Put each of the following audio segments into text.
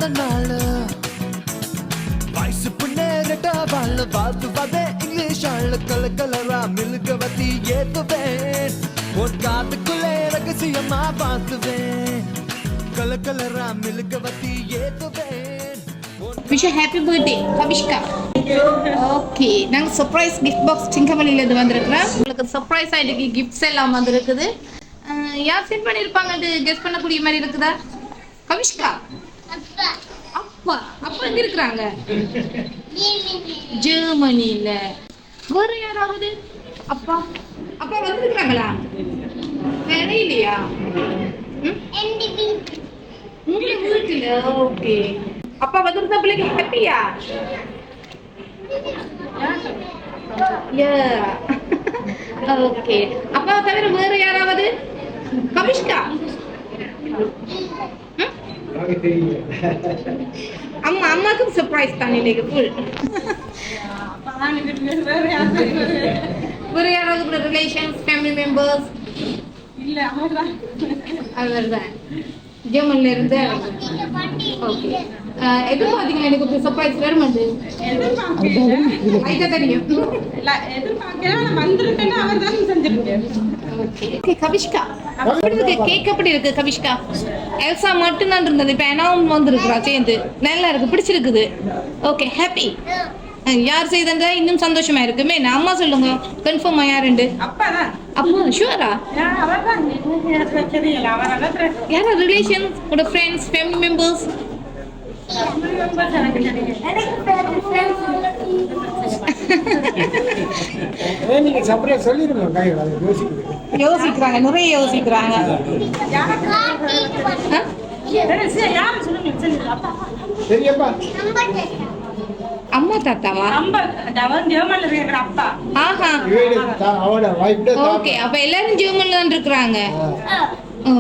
பிறந்த நாள் வயசு புண்ணேரட்ட வாழ் வாழ்த்துவதே இங்கிலீஷ் ஆள் கலரா மில்கவதி ஏத்துவேன் உன் காத்துக்குள்ளே ரகசியமா பார்த்துவேன் கலரா மில்கவதி ஏத்துவேன். Wish a happy birthday, Kavishka. Okay, நாங்க சர்ப்ரைஸ் கிஃப்ட் பாக்ஸ் சிங்கமணில இருந்து வந்திருக்கிறோம். உங்களுக்கு சர்ப்ரைஸா இன்னைக்கு கிஃப்ட்ஸ் எல்லாம் வந்திருக்குது. யார் சென்ட் பண்ணிருப்பாங்கன்னு கெஸ் பண்ணக்கூடிய மாதிரி இருக்குதா? கவிஷ்கா அப்பா அப்பா அப்பா எங்க இருக்காங்க? ஜெர்மனில. வேற யாராவது? அப்பா அப்பா வந்திருக்காங்களா? வேற இல்லையா? உங்க வீட்டுல. ஓகே, அப்பா வந்திருந்தா பிள்ளைக்கு ஹாப்பியா? ஓகே, அப்பா தவிர வேற யாராவது? கவிஷ்கா அம்மா அம்மாக்கு சர்ப்ரைஸ் தான் இன்னைக்கு ஃபுல். வேற யாராவது ரிலேஷன்ஸ் ஃபேமிலி மெம்பர்ஸ்? இல்ல, அவர்தான் ஜெர்மன்ல இருந்து. ஓகே, எதிர்பார்த்தீங்க எனக்கு ஒரு சர்ப்ரைஸ் வருமாண்டு? லைட்டா தெரியும். ஓகே, கவிஷ்கா அப்படி இருக்கு கேக். எப்படி இருக்கு கவிஷ்கா? எல்சா மட்டும் தான் இருந்தது, இப்போ எனாவும் வந்துருக்குறா சேர்ந்து. நல்லா இருக்கு, பிடிச்சிருக்குது. Okay, happy. யார் செய்தா இன்னும் சந்தோஷமா இருக்குமே. நான் அம்மா சொல்லுங்க, கன்ஃபார்மா யாருண்டு? அப்பா ஷூரா? யாரா ரிலேஷன் கூட ஃப்ரெண்ட்ஸ் ஃபேமிலி மெம்பர்ஸ்? யோசிக்கிறாங்க, நிறைய யோசிக்கிறாங்க. அம்மா தாத்தாவா? ஓகே, அப்ப எல்லாரும் ஜெர்மன்ல தான் இருக்கிறாங்க.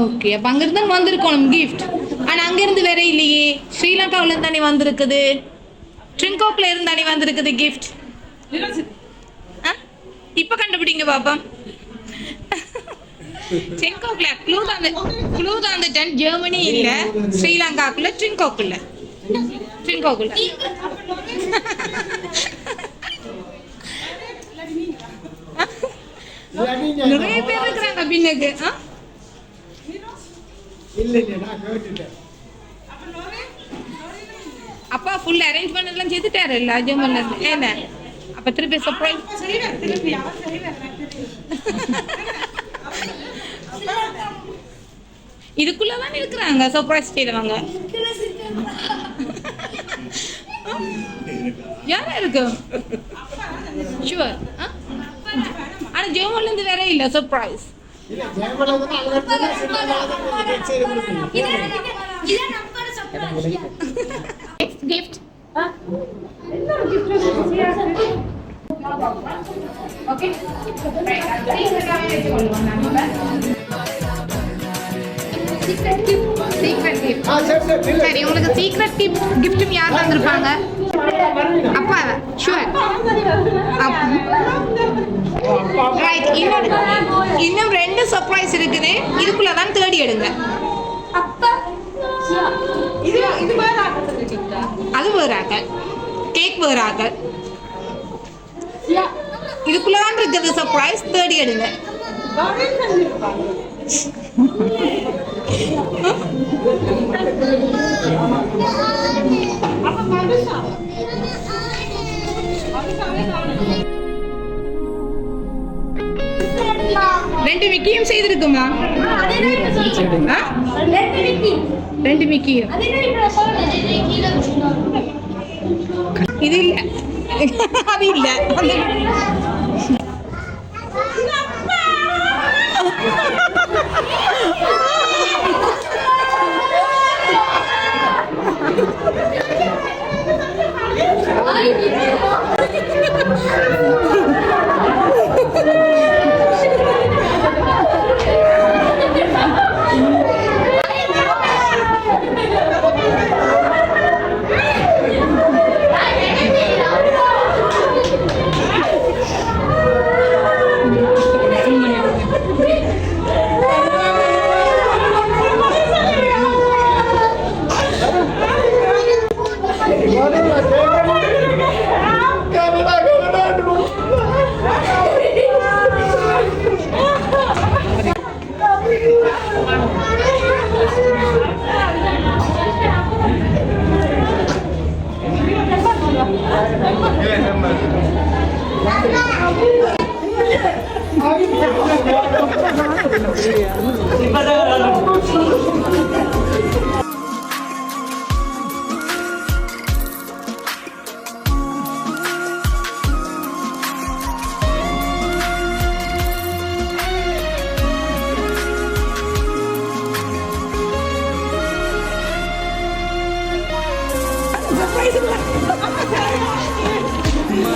ஓகே, அப்ப அங்க இருந்து வந்திருக்கணும் கிஃப்ட். ஆனா அங்க இருந்து வேற இல்லையே, ஸ்ரீலங்காவில இருந்து தானே வந்திருக்குது. ட்ரிங்கோக்ல இருந்து தானே வந்திருக்குது கிஃப்ட். இப்ப கண்டுபிடிங்க பாப்பா. ட்ரிங்கோக்ல க்ளூ தான் ஜெர்மனி இல்ல, ஸ்ரீலங்காக்குள்ள ட்ரிங்கோக்குள்ள. நிறைய பேர் இருக்கிறாங்க பின்னுக்கு. அப்பா ஃபுல் அரேஞ்ச்மெண்ட் எல்லாம் செய்துட்டாரு இல்ல ஜெர்மன்ல இருந்து. என்ன அப்ப திருப்பி சர்ப்ரைஸ் இதுக்குள்ளதான் இருக்கிறாங்க சர்ப்ரைஸ் செய்தவங்க. யாரா இருக்கு? ஷுவர். ஆனா ஜெர்மன்ல இருந்து வேற இல்ல சர்ப்ரைஸ். கிஃப்ட் ஓகே, சரி, உங்களுக்கு சீக்ரெட் கிஃப்ட்டும் யார் தந்திருப்பாங்க? அப்பா ஷுவர். ரைட், இன்னும் 2 சர்ப்ரைஸ் இருக்குது. இதுக்குள்ளதான் தேடி எடுங்க. அது வேறாக கேக் வேறாக. இதுக்குள்ளதான் இருக்குது சர்ப்ரைஸ், தேடி எடுங்க. ரெண்டு மிக்கியும் செய்திருக்குமா? 2 மிக்கியும். இது இல்ல, அது இல்ல.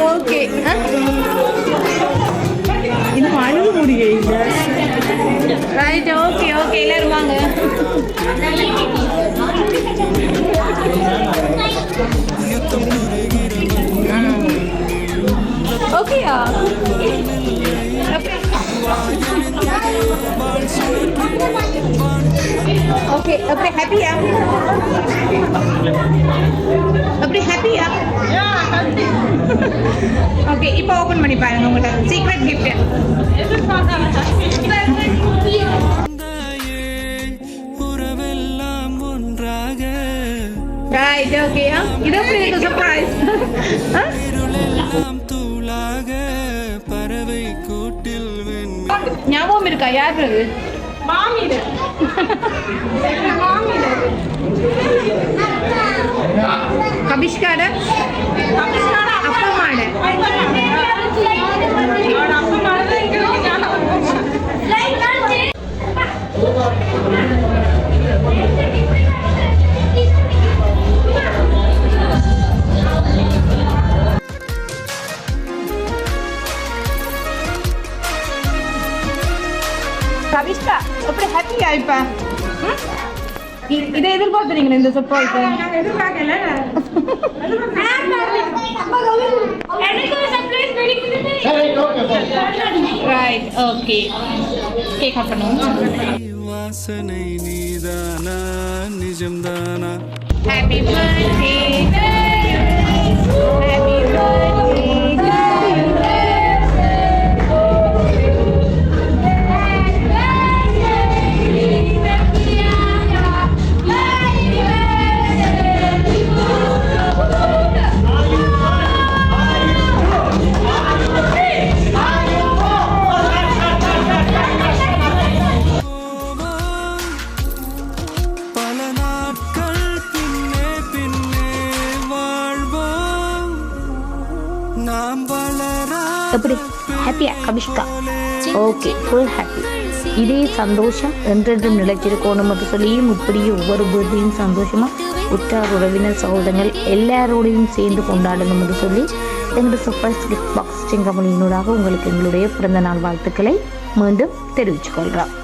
ஓகே இது அழுக முடியல. ரைட், ஓகே ஓகே, எல்லாரும் வாங்க. ஓகேயா? ஓகே அப்படி ஹாப்பியா? அப்படி ஹாப்பியா? ஓகே, இப்போ ஓபன் பண்ணி பாருங்க உங்களோட சீக்ரெட் கிஃப்ட். ரைட், ஓகேயா? இது எப்படி இருக்கு சர்ப்ரைஸ்? ஞாபகம் இருக்கா? யார் அது? மாமியார். கபிஷ்காட அப்பமாட. கவிஷ்கா எப்படி ஹாப்பியா இப்ப? இதை எதிர்பார்த்தீங்களா இந்த சர்ப்ரைஸ்? எதிர்பார்க்கல. ரைட், ஓகே, கேக் கட் பண்ணுவோம். வாசனை நீதானா நிஜம்தானா? Happy birthday to you, happy birthday to you. எப்படி ஹாப்பியா கபிஷ்கா? Okay, full happy. இதே சந்தோஷம் என்றென்றும் நிலைச்சிருக்கணும் என்று சொல்லியும் இப்படியே ஒவ்வொரு பர்த்டேயும் சந்தோஷமாக உற்றார் உறவினர் சகோதரங்கள் எல்லாரோடையும் சேர்ந்து கொண்டாடணும் என்று சொல்லி எங்களுடைய சர்ப்ரைஸ் கிஃப்ட் பாக்ஸ் செங்கமலியினூடாக உங்களுக்கு எங்களுடைய பிறந்த நாள் வாழ்த்துக்களை மீண்டும் தெரிவித்துக் கொள்கிறோம்.